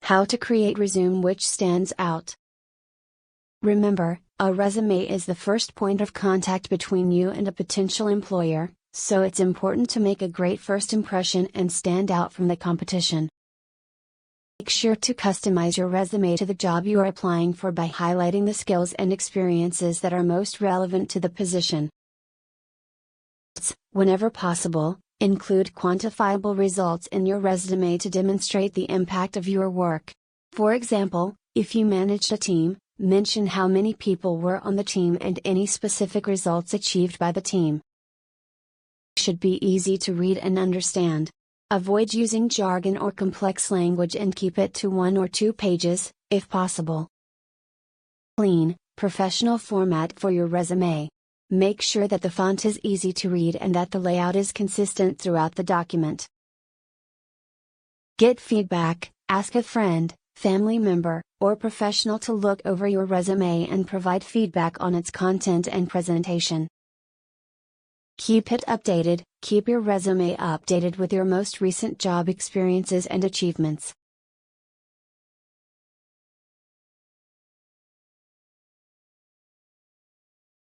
How to create resume which stands out. Remember, a resume is the first point of contact between you and a potential employer, so it's important to make a great first impression and stand out from the competition. Make sure to customize your resume to the job you are applying for by highlighting the skills and experiences that are most relevant to the position. Whenever possible, include quantifiable results in your resume to demonstrate the impact of your work. For example, if you managed a team, mention how many people were on the team and any specific results achieved by the team. It should be easy to read and understand. Avoid using jargon or complex language and keep it to 1 or 2 pages, if possible. Clean, professional format for your resume. Make sure that the font is easy to read and that the layout is consistent throughout the document. Get feedback. Ask a friend, family member, or professional to look over your resume and provide feedback on its content and presentation. Keep it updated. Keep your resume updated with your most recent job experiences and achievements.